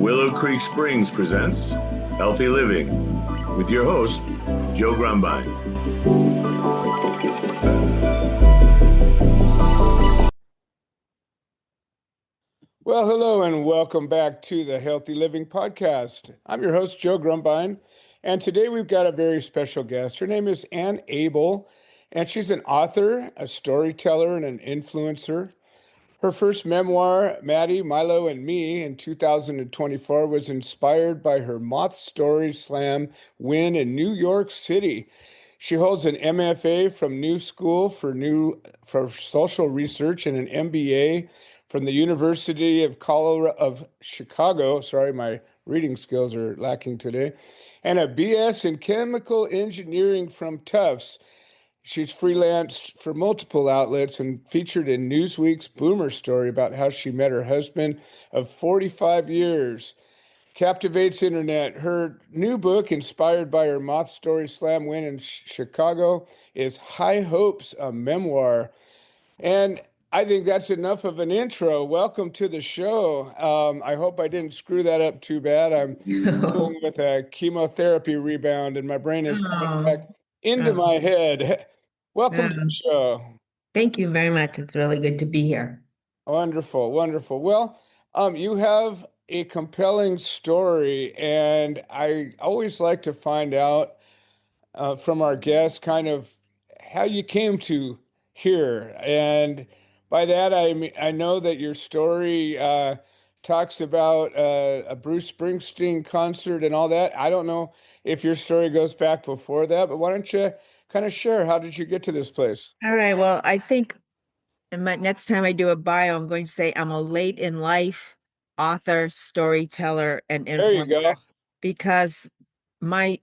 Willow Creek Springs presents Healthy Living with your host, Joe Grumbine. Well, hello and welcome back to the Healthy Living Podcast. I'm your host, Joe Grumbine, and today we've got a very special guest. Her name is Abel, and she's an author, a storyteller, and an influencer. Her first memoir, Maddie, Milo, and Me, in 2024, was inspired by her Moth Story Slam win in New York City. She holds an MFA from New School for Social Research and an MBA from the University of Chicago. Sorry, my reading skills are lacking today. And a BS in Chemical Engineering from Tufts. She's freelanced for multiple outlets and featured in Newsweek's Boomer Story about how she met her husband of 45 years. Captivates internet. Her new book, inspired by her Moth Story Slam win in Chicago, is High Hopes, a memoir. And I think that's enough of an intro. Welcome to the show. I hope I didn't screw that up too bad. I'm dealing with a chemotherapy rebound and my brain is coming back into my head. Welcome to the show. Thank you very much. It's really good to be here. Wonderful, wonderful. Well, you have a compelling story, and I always like to find out from our guests kind of how you came to here. And by that, I mean, I know that your story talks about a Bruce Springsteen concert and all that. I don't know if your story goes back before that, but why don't you kind of share how did you get to this place? All right. Well, I think next time I do a bio, I'm going to say I'm a late in life author, storyteller, and There you influencer go. because my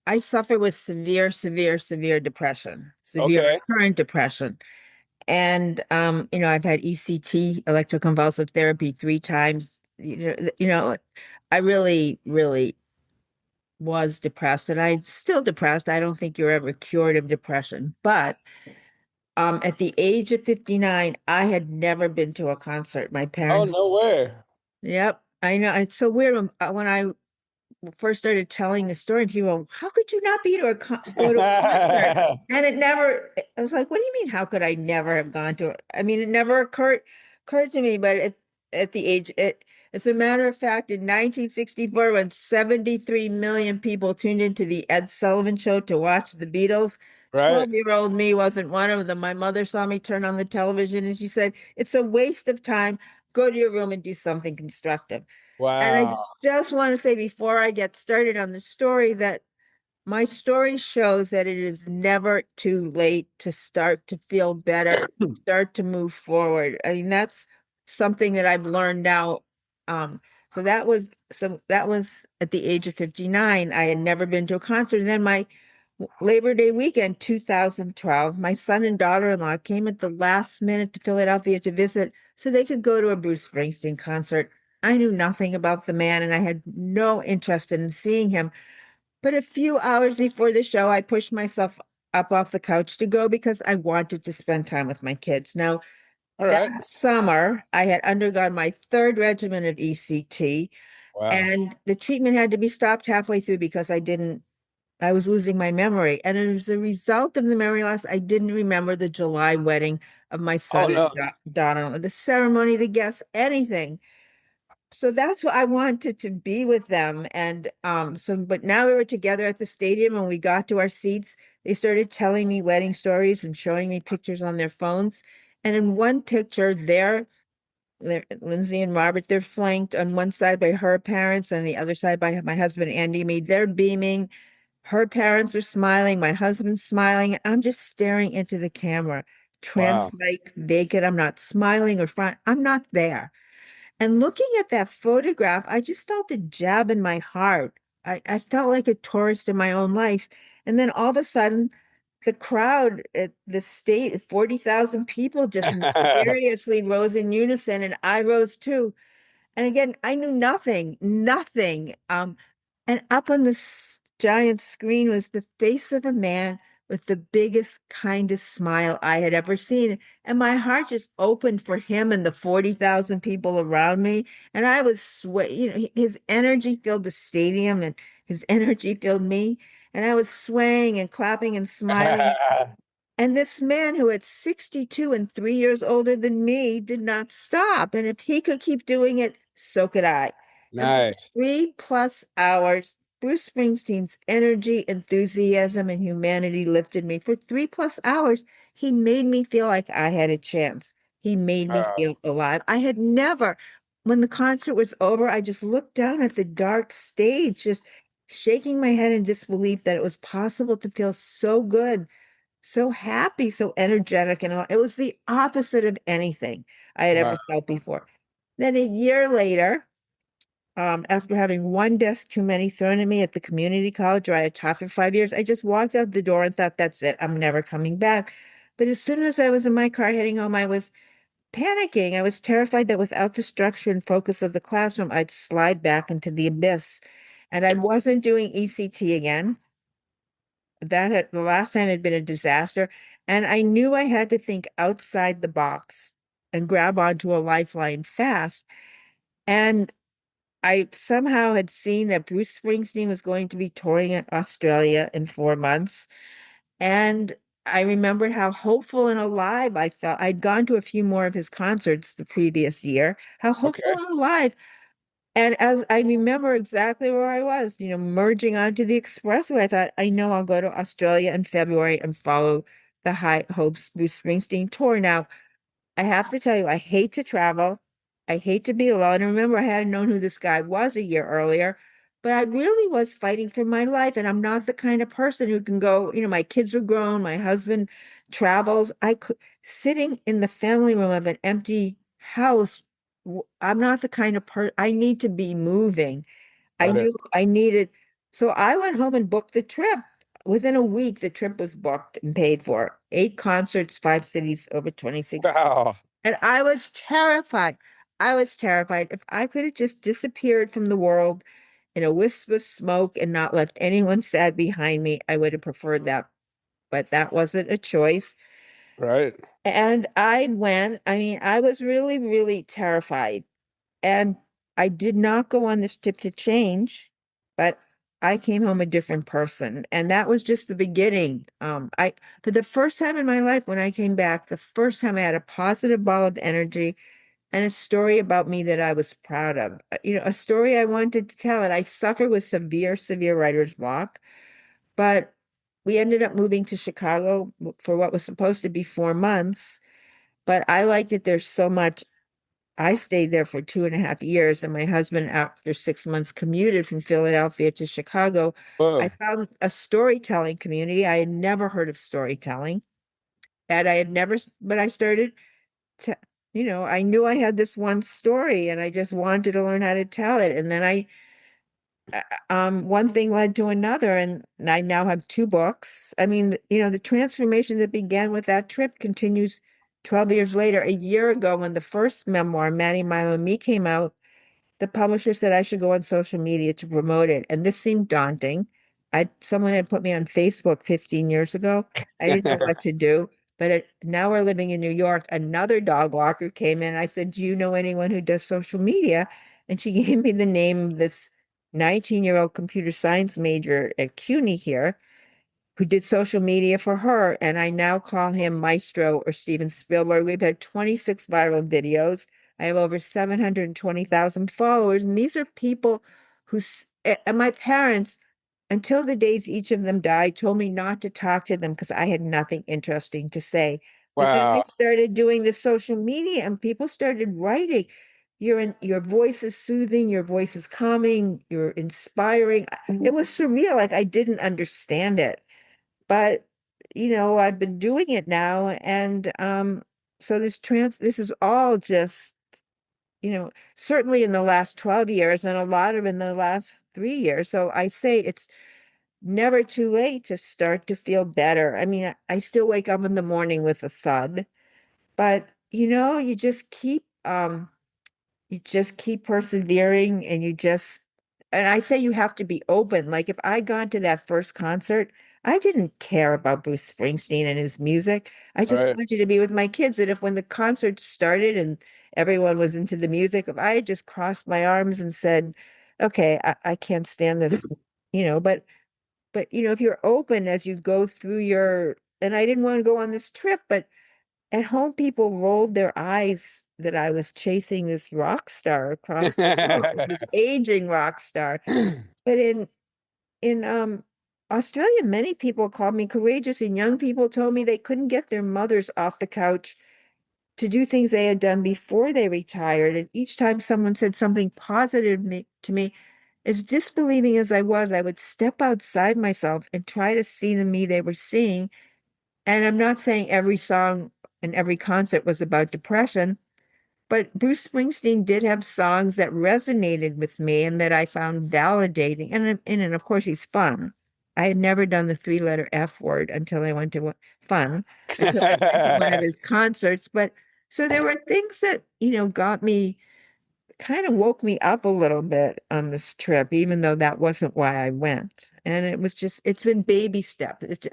I suffer with severe depression, severe Okay. recurrent depression. And I've had ECT, electroconvulsive therapy, 3 times. I really was depressed and I'm still depressed. I don't think you're ever cured of depression. But at the age of 59, I had never been to a concert. My Oh, parents, no way. yep, I know. It's so weird when I first started telling the story, people go, how could you not be to go to a concert? And I was like, what do you mean? How could I never have gone to it? I mean, it never occurred to me, but at the age, as a matter of fact, in 1964, when 73 million people tuned into the Ed Sullivan Show to watch the Beatles, Right. 12-year-old me wasn't one of them. My mother saw me turn on the television and she said, it's a waste of time. Go to your room and do something constructive. And I Wow. just want to say before I get started on the story that my story shows that it is never too late to start to feel better, start to move forward. I mean, that's something that I've learned now. So that was at the age of 59. I had never been to a concert. And then my Labor Day weekend, 2012, my son and daughter-in-law came at the last minute to Philadelphia to visit so they could go to a Bruce Springsteen concert. I knew nothing about the man and I had no interest in seeing him. But a few hours before the show, I pushed myself up off the couch to go because I wanted to spend time with my kids. Now, All that right. summer, I had undergone my third regimen of ECT, Wow. and the treatment had to be stopped halfway through because I was losing my memory. And as a result of the memory loss, I didn't remember the July wedding of my Oh, son and no. daughter, the ceremony, the guests, anything. So that's what I wanted to be with them. And but now we were together at the stadium and we got to our seats. They started telling me wedding stories and showing me pictures on their phones. And in one picture, Lindsay and Robert, they're flanked on one side by her parents and the other side by my husband, Andy, and me. They're beaming. Her parents are smiling. My husband's smiling. I'm just staring into the camera, Wow. trance-like, vacant. I'm not smiling or front. I'm not there. And looking at that photograph, I just felt a jab in my heart. I felt like a tourist in my own life. And then all of a sudden, the crowd at the state, 40,000 people just mysteriously rose in unison, and I rose too. And again, I knew nothing. And up on the giant screen was the face of a man with the biggest, kindest smile I had ever seen. And my heart just opened for him and the 40,000 people around me. And I was his energy filled the stadium and his energy filled me. And I was swaying and clapping and smiling. And this man who at 62 and 3 years older than me did not stop. And if he could keep doing it, so could I. And for Nice. 3+ hours, Bruce Springsteen's energy, enthusiasm, and humanity lifted me. For 3+ hours, he made me feel like I had a chance. He made me Wow. feel alive. I had never, when the concert was over, I just looked down at the dark stage, just shaking my head in disbelief that it was possible to feel so good, so happy, so energetic, and it was the opposite of anything I had Wow. ever felt before. Then a year later, after having one desk too many thrown at me at the community college where I had taught for 5 years, I just walked out the door and thought, that's it, I'm never coming back. But as soon as I was in my car heading home, I was panicking. I was terrified that without the structure and focus of the classroom, I'd slide back into the abyss. And I wasn't doing ECT again. The last time had been a disaster, and I knew I had to think outside the box and grab onto a lifeline fast. And I somehow had seen that Bruce Springsteen was going to be touring in Australia in 4 months. And I remembered how hopeful and alive I felt. I'd gone to a few more of his concerts the previous year, how hopeful Okay. and alive. And as I remember exactly where I was, merging onto the expressway, I thought, I know I'll go to Australia in February and follow the High Hopes Bruce Springsteen tour. Now, I have to tell you, I hate to travel. I hate to be alone. And remember, I hadn't known who this guy was a year earlier, but I really was fighting for my life. And I'm not the kind of person who can go, my kids are grown, my husband travels. I could sitting in the family room of an empty house. I'm not the kind of person I need to be moving. I Got it. knew I needed. So I went home and booked the trip. Within a week, the trip was booked and paid for. 8 concerts, 5 cities, over 26. Wow. And I was terrified. I was terrified. If I could have just disappeared from the world in a wisp of smoke and not left anyone sad behind me, I would have preferred that. But that wasn't a choice. Right. And I went, I mean, I was really, really terrified. And I did not go on this trip to change, but I came home a different person. And that was just the beginning. For the first time in my life, when I came back, the first time I had a positive ball of energy and a story about me that I was proud of. A story I wanted to tell. And I suffer with severe, severe writer's block, but we ended up moving to Chicago for what was supposed to be 4 months. But I liked it there so much. I stayed there for 2.5 years, and my husband, after 6 months, commuted from Philadelphia to Chicago. I Whoa. found a storytelling community. I had never heard of storytelling, and I had never, but I started to, I knew I had this one story, and I just wanted to learn how to tell it. And then one thing led to another, and I now have 2 books. I mean, the transformation that began with that trip continues 12 years later. A year ago, when the first memoir, Maddie, Milo, and Me, came out, the publisher said I should go on social media to promote it. And this seemed daunting. Someone had put me on Facebook 15 years ago. I didn't know what to do. But now we're living in New York. Another dog walker came in. I said, do you know anyone who does social media? And she gave me the name of this 19-year-old computer science major at CUNY here who did social media for her. And I now call him Maestro or Steven Spielberg. We've had 26 viral videos. I have over 720,000 followers. And these are people and my parents, until the days each of them died, told me not to talk to them because I had nothing interesting to say. But then I Wow. started doing the social media and people started writing. Your voice is soothing, your voice is calming, you're inspiring. It was surreal, like I didn't understand it. But I've been doing it now, and so this is all just, certainly in the last 12 years and a lot of in the last 3 years. So I say it's never too late to start to feel better. I mean, I still wake up in the morning with a thud, but you just keep persevering, and I say you have to be open. Like if I'd gone to that first concert, I didn't care about Bruce Springsteen and his music. I All just right. wanted to be with my kids. And if when the concert started and everyone was into the music, if I had just crossed my arms and said, okay, I can't stand this, but if you're open as you go through and I didn't want to go on this trip, but at home people rolled their eyes that I was chasing this rock star across the world, this aging rock star. But in Australia, many people called me courageous, and young people told me they couldn't get their mothers off the couch to do things they had done before they retired. And each time someone said something positive to me, as disbelieving as I was, I would step outside myself and try to see the me they were seeing. And I'm not saying every song and every concert was about depression, but Bruce Springsteen did have songs that resonated with me and that I found validating. And of course, he's fun. I had never done the three-letter F word until I went to fun, until I went to one of his concerts. But so there were things that, got me, kind of woke me up a little bit on this trip, even though that wasn't why I went. And it's been baby steps.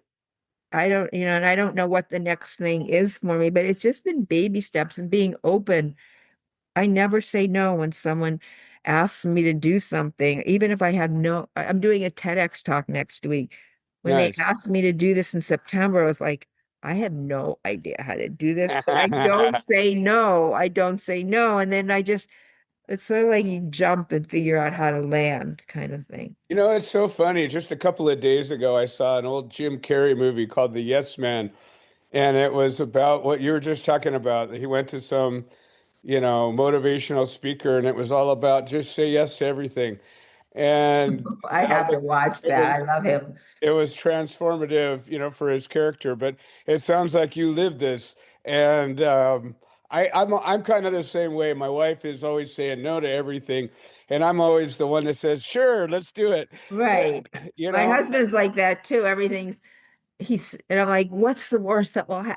I don't, and I don't know what the next thing is for me, but it's just been baby steps and being open. I never say no when someone asks me to do something, even if I'm doing a TEDx talk next week. When they Nice. asked me to do this in September, I was like, I have no idea how to do this, but I don't say no. I don't say no. And then it's sort of like you jump and figure out how to land kind of thing. It's so funny. Just a couple of days ago, I saw an old Jim Carrey movie called The Yes Man, and it was about what you were just talking about. He went to some, motivational speaker, and it was all about just say yes to everything. And I how have to watch it that. I was love him. it was transformative, for his character. But it sounds like you lived this, and I'm kind of the same way. My wife is always saying no to everything, and I'm always the one that says, "Sure, let's do it." Right. You My know, husband's like that too. And I'm like, what's the worst that will I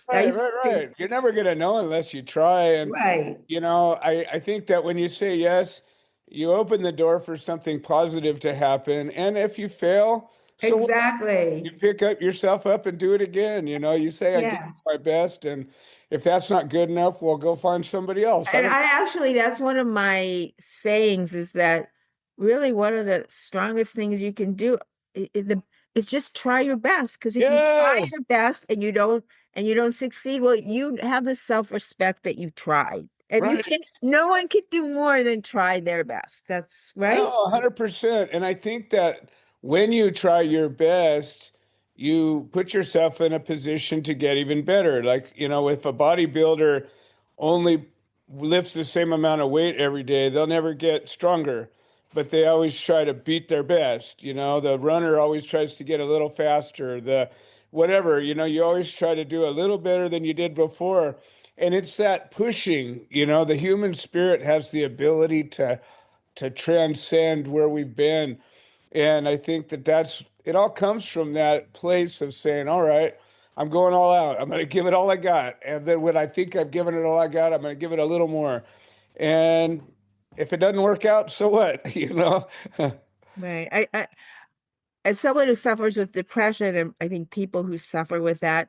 right, used right, to say, right. You're never gonna know unless you try. And right. I think that when you say yes, you open the door for something positive to happen. And if you fail, so what? You Exactly. pick up yourself up and do it again. You say, I gave it my Yes. best. And if that's not good enough, well, go find somebody else. I And don't, that's one of my sayings is that really one of the strongest things you can do is just try your best. Because if you try yes, your best and you don't succeed, well, you have the self-respect that you tried. And right. no one can do more than try their best. That's right. No, 100%. And I think that when you try your best, you put yourself in a position to get even better. Like, if a bodybuilder only lifts the same amount of weight every day, they'll never get stronger, but they always try to beat their best. The runner always tries to get a little faster. The whatever, you always try to do a little better than you did before. And it's that pushing, the human spirit has the ability to transcend where we've been. And I think that it all comes from that place of saying, all right, I'm going all out. I'm going to give it all I got. And then when I think I've given it all I got, I'm going to give it a little more. And if it doesn't work out, so what? Right. As someone who suffers with depression, and I think people who suffer with that,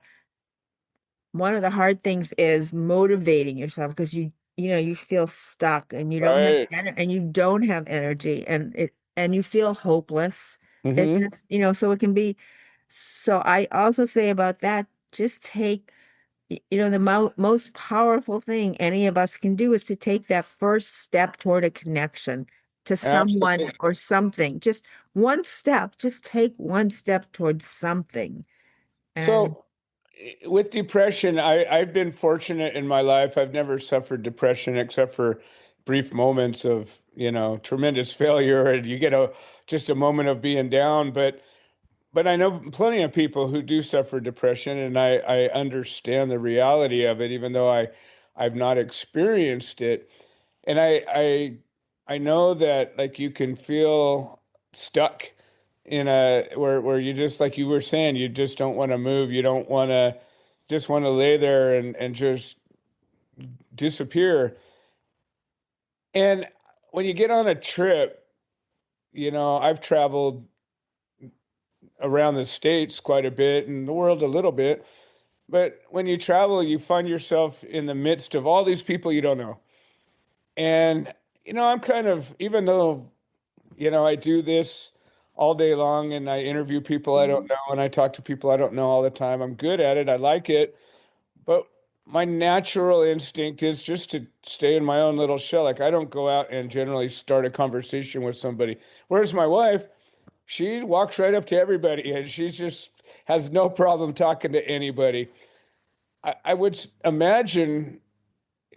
one of the hard things is motivating yourself because you feel stuck and Right. you don't have energy and you feel hopeless. It's Hmm. just, so it can be. So I also say about that, just take, the most powerful thing any of us can do is to take that first step toward a connection to someone Absolutely. or something. Just one step, just take one step towards something. And So with depression, I've been fortunate in my life. I've never suffered depression except for brief moments of, tremendous failure, and you get just a moment of being down. But I know plenty of people who do suffer depression, and I understand the reality of it, even though I've not experienced it. And I know that like you can feel stuck in a where you just like you were saying, you just don't want to move. You don't want to just want to lay there and just disappear. And when you get on a trip, I've traveled around the States quite a bit and the world a little bit. But when you travel, you find yourself in the midst of all these people you don't know. And, I'm kind of, even though, I do this all day long and I interview people I don't know and I talk to people I don't know all the time. I'm good at it. I like it. But my natural instinct is just to stay in my own little shell. Like I don't go out and generally start a conversation with somebody. Whereas my wife, she walks right up to everybody and she just has no problem talking to anybody. I would imagine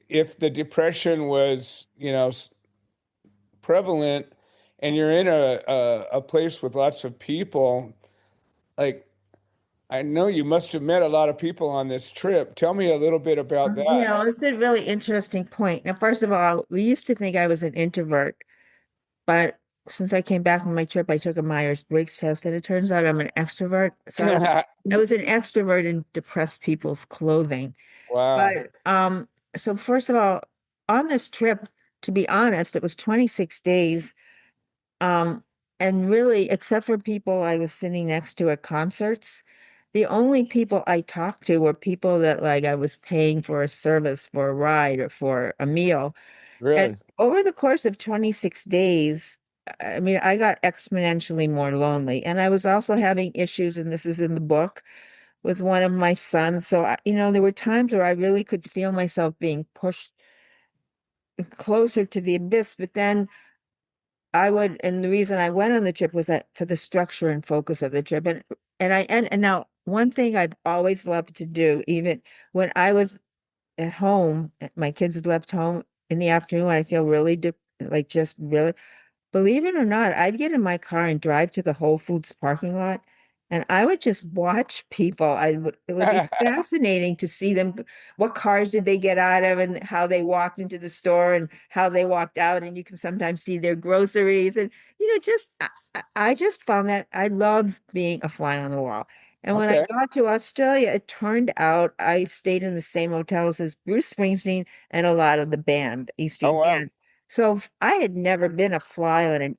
if the depression was, prevalent and you're in a place with lots of people, like I know you must have met a lot of people on this trip. Tell me a little bit about that. It's a really interesting point. Now, first of all, we used to think I was an introvert, but since I came back from my trip, I took a Myers-Briggs test, and it turns out I'm an extrovert. So I was an extrovert in depressed people's clothing. Wow. But so first of all, on this trip, to be honest, it was 26 days. Um, and really, except for people I was sitting next to at concerts, the only people I talked to were people that like I was paying for a service, for a ride, or for a meal. And Really? over the course of 26 days, I mean, I got exponentially more lonely. And I was also having issues, and this is in the book, with one of my sons. So, there were times where I really could feel myself being pushed closer to the abyss. But then and the reason I went on the trip was that for the structure and focus of the trip. And now one thing I've always loved to do, even when I was at home, my kids had left home in the afternoon, I feel really like just really. Believe it or not, I'd get in my car and drive to the Whole Foods parking lot, and I would just watch people. It would be fascinating to see them, what cars did they get out of, and how they walked into the store and how they walked out. And you can sometimes see their groceries. And, I just found that I love being a fly on the wall. And when I Okay. got to Australia, it turned out I stayed in the same hotels as Bruce Springsteen and a lot of the band, E Oh, Street wow. Band. So I had never been a fly on an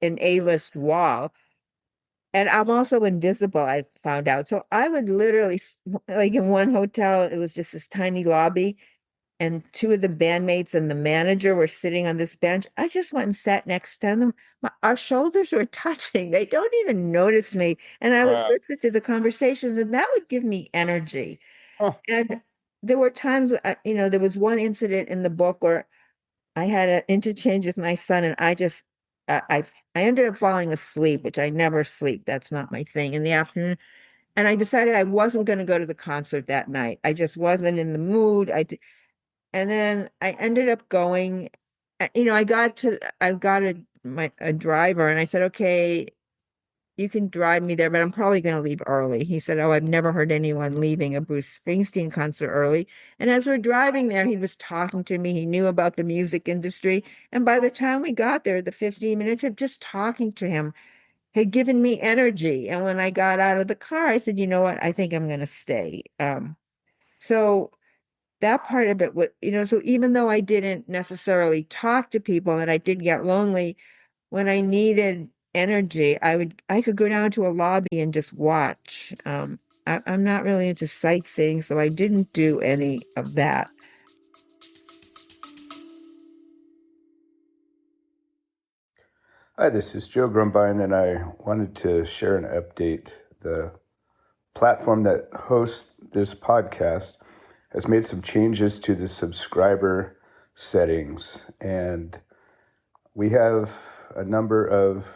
A-list wall. And I'm also invisible, I found out. So I would literally, like in one hotel, it was just this tiny lobby, and two of the bandmates and the manager were sitting on this bench. I just went and sat next to them. Our shoulders were touching. They don't even notice me. And I would Wow. listen to the conversations, and that would give me energy. Huh. And there were times, there was one incident in the book where I had an interchange with my son, and I ended up falling asleep, which I never sleep. That's not my thing in the afternoon. And I decided I wasn't going to go to the concert that night. I just wasn't in the mood. And then I ended up going. I got a driver, and I said, okay, you can drive me there, but I'm probably going to leave early. He said, oh, I've never heard anyone leaving a Bruce Springsteen concert early. And as we're driving there, he was talking to me. He knew about the music industry. And by the time we got there, the 15 minutes of just talking to him had given me energy. And when I got out of the car, I said, you know what? I think I'm going to stay. So that part of it was, so even though I didn't necessarily talk to people and I did get lonely, when I needed energy, I could go down to a lobby and just watch. I'm not really into sightseeing, so I didn't do any of that. Hi, this is Joe Grumbine, and I wanted to share an update. The platform that hosts this podcast has made some changes to the subscriber settings, and we have a number of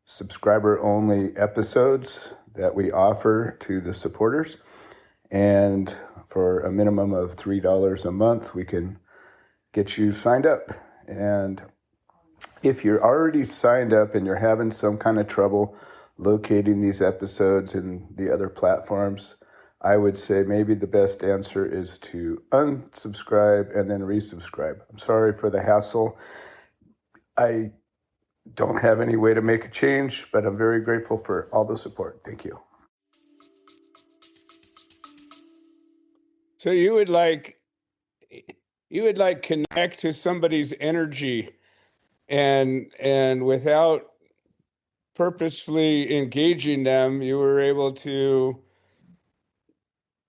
subscriber-only episodes that we offer to the supporters, and for a minimum of $3 a month, we can get you signed up. And if you're already signed up and you're having some kind of trouble locating these episodes in the other platforms, I would say maybe the best answer is to unsubscribe and then resubscribe. I'm sorry for the hassle. I don't have any way to make a change, but I'm very grateful for all the support. Thank you. So you would like connect to somebody's energy and without purposefully engaging them, you were able to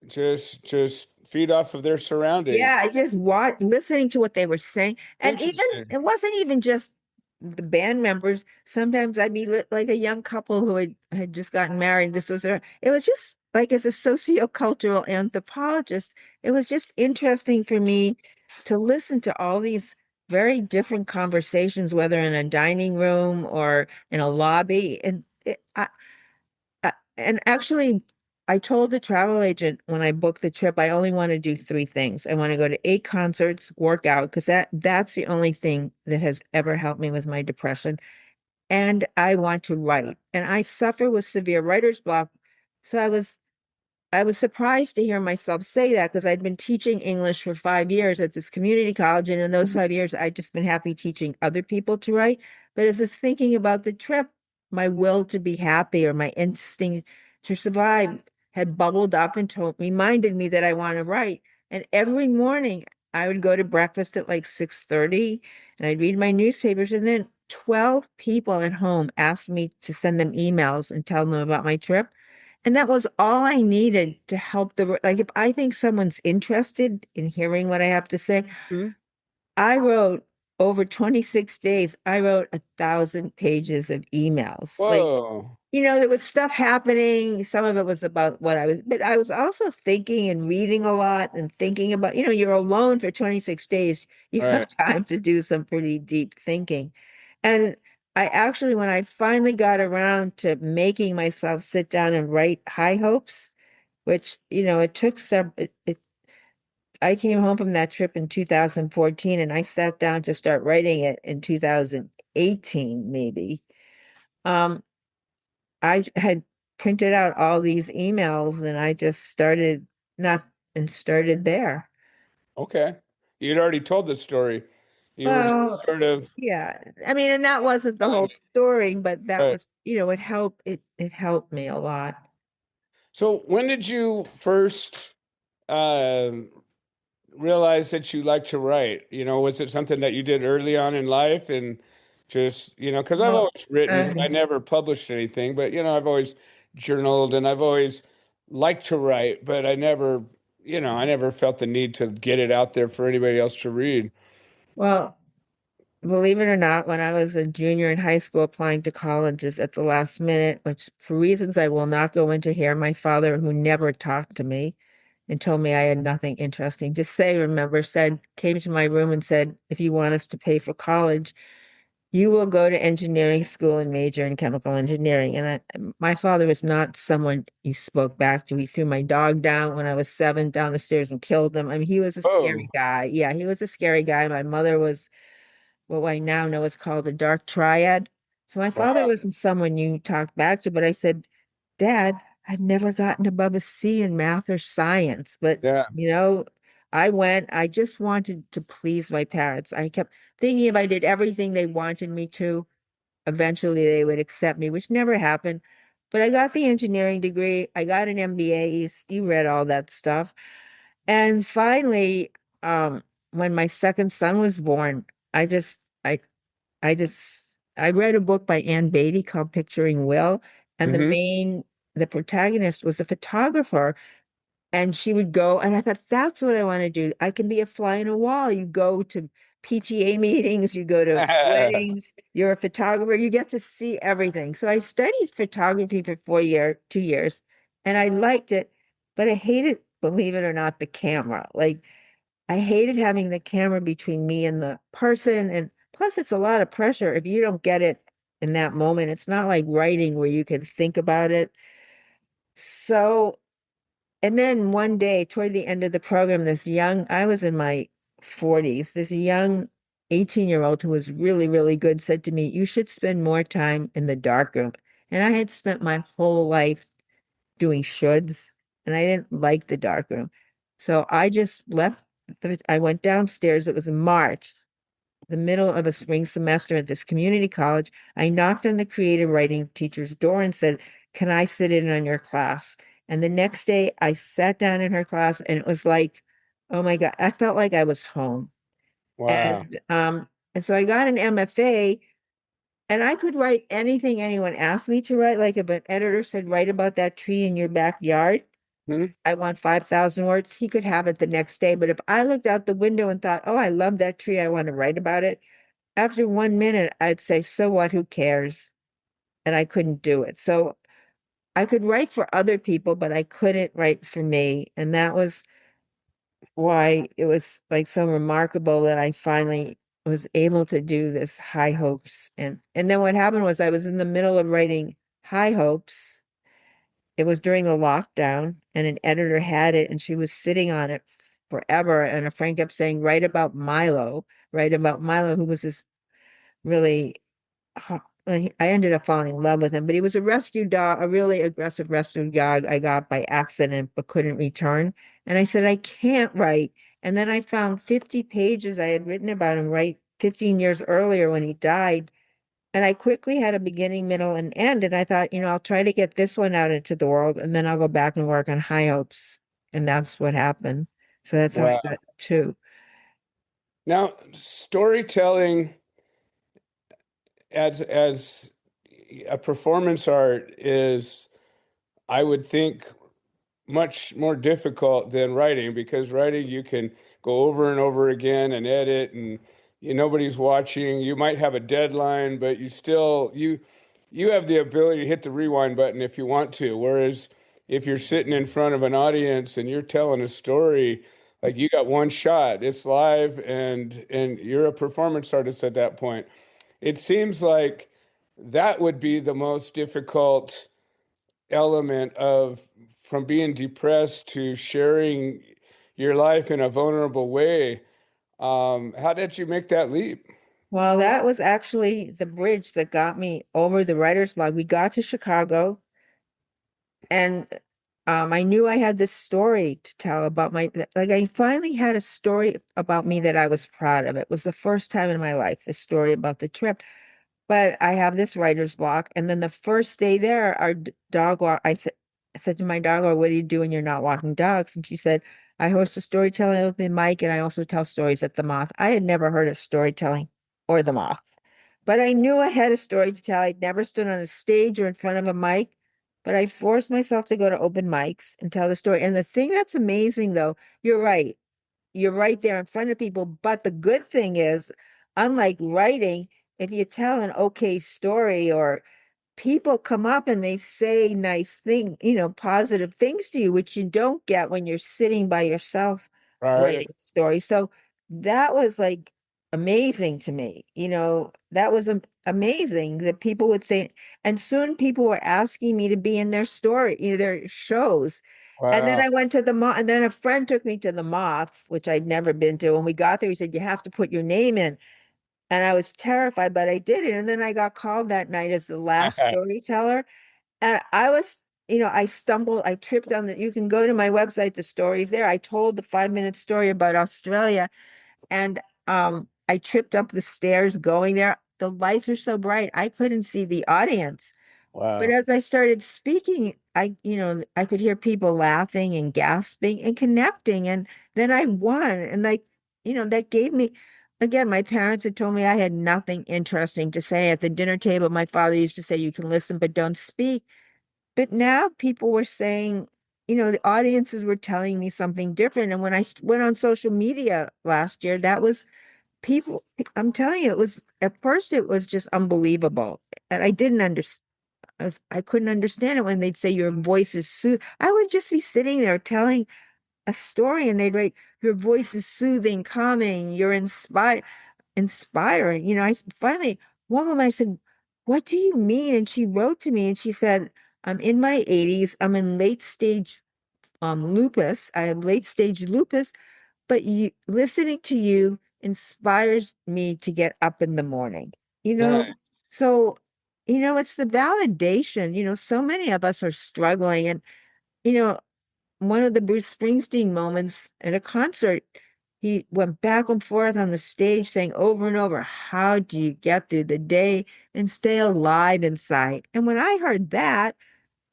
just feed off of their surroundings. Yeah, I just listening to what they were saying. And even Interesting. it wasn't even just the band members. Sometimes I'd be like a young couple who had just gotten married. It was just like as a sociocultural anthropologist, it was just interesting for me to listen to all these very different conversations, whether in a dining room or in a lobby. And actually, I told the travel agent when I booked the trip, I only want to do three things. I want to go to 8 concerts, work out, because that's the only thing that has ever helped me with my depression. And I want to write. And I suffer with severe writer's block. So I was surprised to hear myself say that because I'd been teaching English for 5 years at this community college. And in those 5 years, I'd just been happy teaching other people to write. But as I was thinking about the trip, my will to be happy or my instinct to survive had bubbled up and reminded me that I want to write. And every morning I would go to breakfast at like 6:30 and I'd read my newspapers. And then 12 people at home asked me to send them emails and tell them about my trip. And that was all I needed to help like if I think someone's interested in hearing what I have to say, Hmm? I wrote over 26 days, I wrote 1,000 pages of emails. Like, Whoa. there was stuff happening. Some of it was about but I was also thinking and reading a lot and thinking about, you're alone for 26 days. You have Right. time to do some pretty deep thinking. And I actually, when I finally got around to making myself sit down and write High Hopes, which, it took I came home from that trip in 2014 and I sat down to start writing it in 2018, maybe. Um, I had printed out all these emails and I just started not and started there. Okay. You'd already told the story. You were just Well, sort of yeah. I mean, and that wasn't the whole story, but that right. was, it helped me a lot. So when did you first um realize that you like to write? Was it something that you did early on in life and just, because I've Well, always written, uh, but I never published anything, but I've always journaled and I've always liked to write, but I never felt the need to get it out there for anybody else to read. well, believe it or not, when I was a junior in high school applying to colleges at the last minute, which for reasons I will not go into here, my father, who never talked to me and told me I had nothing interesting to say, came to my room and said, if you want us to pay for college, you will go to engineering school and major in chemical engineering. And my father was not someone you spoke back to. He threw my dog down when I was 7 down the stairs and killed him. I mean, he was a scary Oh, guy. Yeah, he was a scary guy. My mother was what I now know is called a dark triad. So my father wow. wasn't someone you talked back to, but I said, Dad, I've never gotten above a C in math or science. But, Yeah. I just wanted to please my parents. I kept thinking if I did everything they wanted me to, eventually they would accept me, which never happened. But I got the engineering degree. I got an MBA. You read all that stuff. And finally, when my second son was born, I just, I just I read a book by Ann Beatty called Picturing Will, and Hmm. the protagonist was a photographer, and she would go, and I thought that's what I want to do. I can be a fly in a wall. You go to PTA meetings, you go to weddings, you're a photographer, you get to see everything. So I studied photography for 2 years, and I liked it, but I hated, believe it or not, the camera. Like I hated having the camera between me and the person. And plus, it's a lot of pressure if you don't get it in that moment. It's not like writing where you can think about it. So, and then one day toward the end of the program, I was in my 40s, this young 18-year-old who was really, really good said to me, you should spend more time in the darkroom. And I had spent my whole life doing shoulds, and I didn't like the dark room. So I just left. I went downstairs. It was in March, the middle of a spring semester at this community college. I knocked on the creative writing teacher's door and said, can I sit in on your class? And the next day I sat down in her class and it was like, oh my God, I felt like I was home. Wow. And so I got an MFA And I could write anything anyone asked me to write. Like if an editor said, write about that tree in your backyard, Hmm? I want 5,000 words, he could have it the next day. But if I looked out the window and thought, oh, I love that tree, I want to write about it, after 1 minute, I'd say, so what, who cares? And I couldn't do it. So I could write for other people, but I couldn't write for me. And that was why it was like so remarkable that I finally was able to do this High Hopes. And then what happened was I was in the middle of writing High Hopes. It was during the lockdown, and an editor had it, and she was sitting on it forever. And a friend kept saying, write about Milo, who was this really I ended up falling in love with him, but he was a rescue dog, a really aggressive rescue dog I got by accident but couldn't return. And I said, I can't write. And then I found 50 pages I had written about him right 15 years earlier when he died. And I quickly had a beginning, middle, and end. And I thought, I'll try to get this one out into the world, and then I'll go back and work on High Hopes. And that's what happened. So that's how I Wow. got two. Now, storytelling as a performance art is, I would think, much more difficult than writing, because writing you can go over and over again and edit, and nobody's watching. You might have a deadline, but you have the ability to hit the rewind button if you want to. Whereas if you're sitting in front of an audience and you're telling a story, like, you got one shot, it's live, and you're a performance artist at that point. It seems like that would be the most difficult element of from being depressed to sharing your life in a vulnerable way. How did you make that leap? Well, that was actually the bridge that got me over the writer's block. We got to Chicago, and I knew I had this story to tell about like I finally had a story about me that I was proud of. It was the first time in my life, the story about the trip. But I have this writer's block. And then the first day there, our dog walk, I said to my dog, "Oh, what do you do when you're not walking dogs?" And she said, "I host a storytelling open mic, and I also tell stories at the Moth." I had never heard of storytelling or the Moth, but I knew I had a story to tell. I'd never stood on a stage or in front of a mic, but I forced myself to go to open mics and tell the story. And the thing that's amazing, though, you're right. You're right there in front of people. But the good thing is, unlike writing, if you tell an okay story, or people come up and they say nice thing, positive things to you, which you don't get when you're sitting by yourself Right. writing a story. So that was like amazing to me. That was amazing that people would say, and soon people were asking me to be in their story, their shows. And then Wow. I went to the Moth, and then a friend took me to the Moth, which I'd never been to. When we got there, he said, you have to put your name in. And I was terrified, but I did it. And then I got called that night as the last storyteller. And I was, I tripped on you can go to my website, the story's there. I told the 5-minute story about Australia, and I tripped up the stairs going there. The lights are so bright, I couldn't see the audience. But Wow. as I started speaking, I could hear people laughing and gasping and connecting. And then I won. And like, that gave me, again, my parents had told me I had nothing interesting to say at the dinner table. My father used to say, you can listen, but don't speak. But now people were saying, the audiences were telling me something different. And when I went on social media last year, that was people, I'm telling you, at first it was just unbelievable. And I didn't understand. I couldn't understand it when they'd say your voice is I would just be sitting there telling a story, and they'd write, your voice is soothing, calming, you're inspiring. I finally, one woman, I said, what do you mean? And she wrote to me and she said, I'm in my 80s. I'm in late stage lupus. I have late stage lupus, but listening to you inspires me to get up in the morning, you know? Nice. So, it's the validation, so many of us are struggling. And, you know, one of the Bruce Springsteen moments at a concert, he went back and forth on the stage saying over and over, how do you get through the day and stay alive inside? And when I heard that,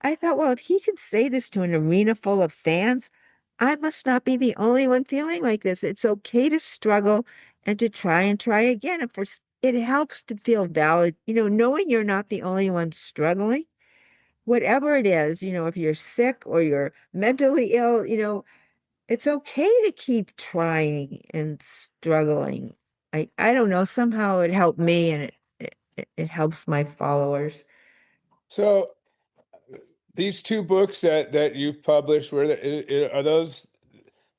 I thought, well, if he can say this to an arena full of fans, I must not be the only one feeling like this. It's okay to struggle and to try again. And it helps to feel valid, knowing you're not the only one struggling, whatever it is, if you're sick or you're mentally ill, it's okay to keep trying and struggling. I don't know, somehow it helped me and it helps my followers. So these two books that you've published, are those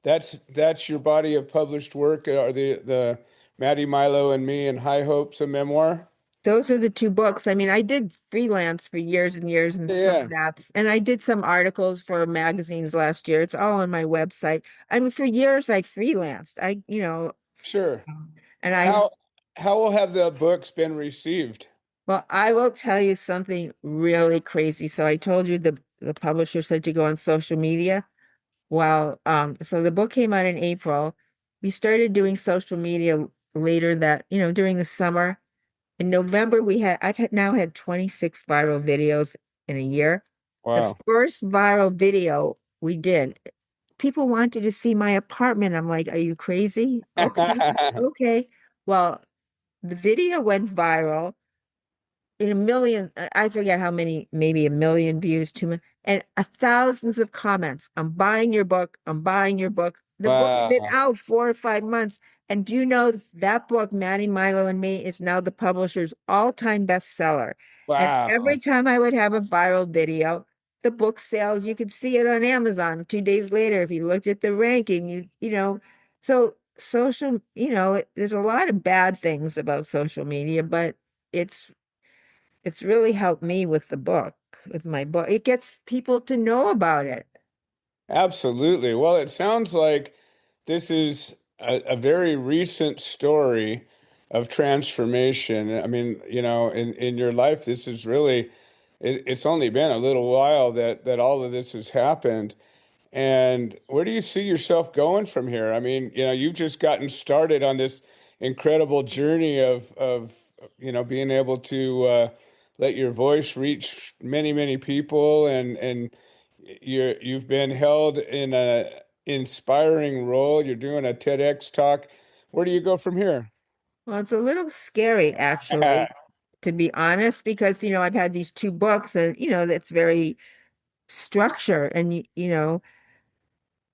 that's your body of published work? Are the Maddie Milo and Me and High Hopes a memoir? Those are the two books. I mean, I did freelance for years and years, and some Yeah, of that's, and I did some articles for magazines last year. It's all on my website. I mean, for years I freelanced. sure. And I, How how will have the books been received? well, I will tell you something really crazy. So I told you the publisher said to go on social media. Well, so the book came out in April. We started doing social media later that, during the summer. In November, now had 26 viral videos in a year. The Wow. first viral video we did, people wanted to see my apartment. I'm like, are you crazy? Okay, okay. Well, the video went viral in a million, I forget how many, maybe a million views, 2 million, and thousands of comments. I'm buying your book. I'm buying your book. The book had been Wow. out 4 or 5 months. And do you know that book, Maddie, Milo, and Me, is now the publisher's all-time bestseller. And every Wow. time I would have a viral video, the book sales, you could see it on Amazon 2 days later. If you looked at the ranking, so social, there's a lot of bad things about social media, but it's it's really helped me with the book, with my book. It gets people to know about it. Absolutely. Well, it sounds like this is a very recent story of transformation. I mean, in your life, this is really, it's only been a little while that all of this has happened. And where do you see yourself going from here? I mean, you've just gotten started on this incredible journey of being able to let your voice reach many, many people, and you've been held in a inspiring role. You're doing a TEDx talk. Where do you go from here? Well, it's a little scary, actually, to be honest, because, I've had these two books and, it's very structured and,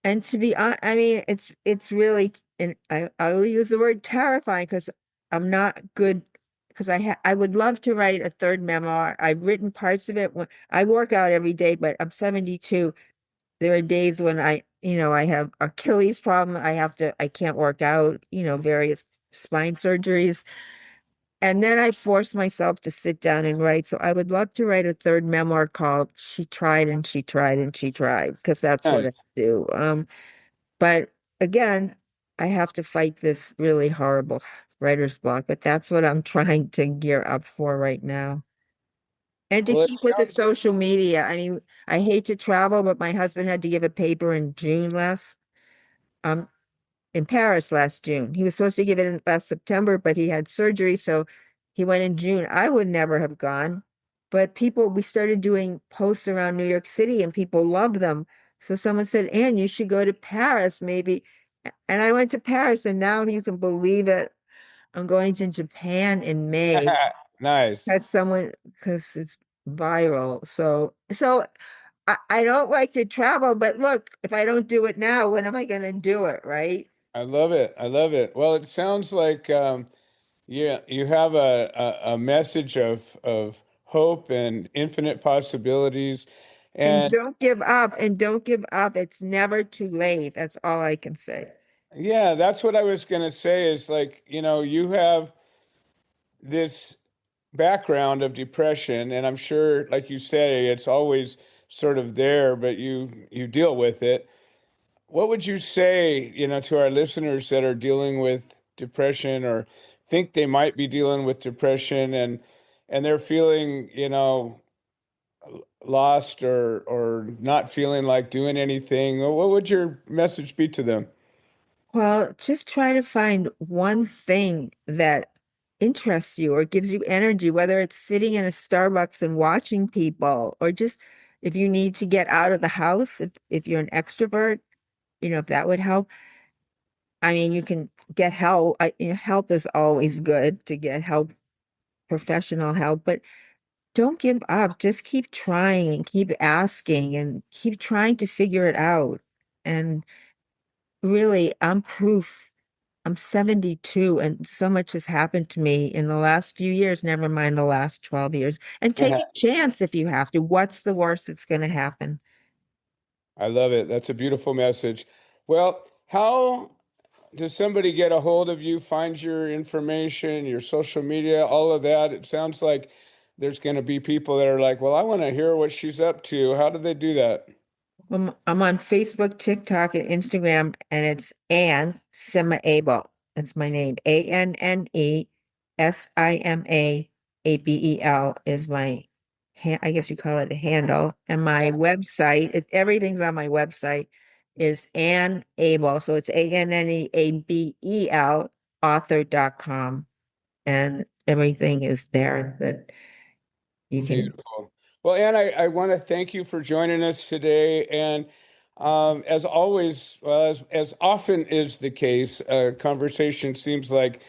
and to be honest, I mean, it's really, and I will use the word terrifying because I'm not good, because I would love to write a third memoir. I've written parts of it. When I work out every day, but I'm 72. There are days when I have Achilles problem. I can't work out, various spine surgeries. And then I force myself to sit down and write. So I would love to write a third memoir called She Tried and She Tried and She Tried, because that's what I Nice. do. But again, I have to fight this really horrible writer's block, but that's what I'm trying to gear up for right now. And to Well, it keep with the sounds social media. I mean, I hate to travel, but my husband had to give a paper um in Paris last June. He was supposed to give it in last September, but he had surgery, so he went in June. I would never have gone, but we started doing posts around New York City and people love them. So someone said, Anne, you should go to Paris, maybe. And I went to Paris, and now you can believe it. I'm going to Japan in May. nice. Had someone because it's viral. So I don't like to travel, but look, if I don't do it now, when am I going to do it, right? I love it. I love it. Well, it sounds like yeah, you have a message of hope and infinite possibilities. And And don't give up, and don't give up. It's never too late. That's all I can say. yeah, that's what I was going to say is like, you have this background of depression, and I'm sure, like you say, it's always sort of there, but you deal with it. What would you say, to our listeners that are dealing with depression or think they might be dealing with depression and they're feeling, lost or not feeling like doing anything? What would your message be to them? Well, just try to find one thing that interests you or gives you energy, whether it's sitting in a Starbucks and watching people, or just if you need to get out of the house, if you're an extrovert, if that would help. I mean, you can get help. Help is always good to get help, professional help, but don't give up. Just keep trying and keep asking and keep trying to figure it out. And really, I'm proof. I'm 72 and so much has happened to me in the last few years, never mind the last 12 years. And take a chance if you have to. What's the worst that's going to happen? I love it. That's a beautiful message. Well, how does somebody get a hold of you, find your information, your social media, all of that? It sounds like there's going to be people that are like, well, I want to hear what she's up to. How do they do that? I'm on Facebook, TikTok, and Instagram, and it's Ann Sima Abel. That's my name. ANNESIMAABEL is my, I guess you call it a handle. And my website, everything's on my website, is Ann Abel. So it's ANNEABEL author.com. And everything is there that you can. Beautiful. Well, Ann, I want to thank you for joining us today. And as always, well, as often is the case, conversation seems like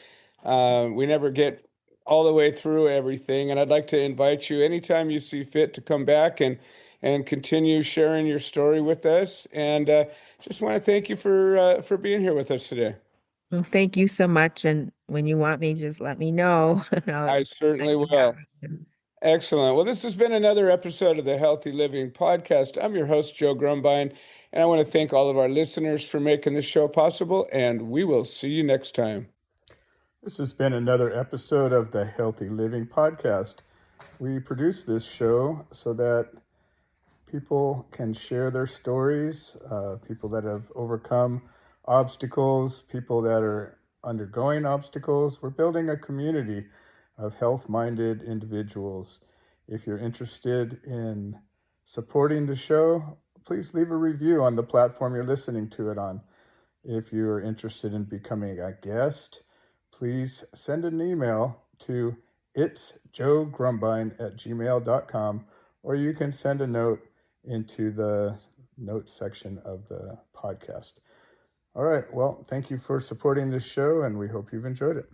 we never get all the way through everything. And I'd like to invite you anytime you see fit to come back and continue sharing your story with us. And just want to thank you for being here with us today. Well, thank you so much. And when you want me, just let me know. I certainly will. Excellent. Well, this has been another episode of the Healthy Living Podcast. I'm your host, Joe Grumbine, and I want to thank all of our listeners for making this show possible, and we will see you next time. This has been another episode of the Healthy Living Podcast. We produce this show so that people can share their stories, people that have overcome obstacles, people that are undergoing obstacles. We're building a community of health-minded individuals. If you're interested in supporting the show, please leave a review on the platform you're listening to it on. If you're interested in becoming a guest, please send an email to itsjoegrumbine@gmail.com, or you can send a note into the notes section of the podcast. All right. Well, thank you for supporting this show, and we hope you've enjoyed it.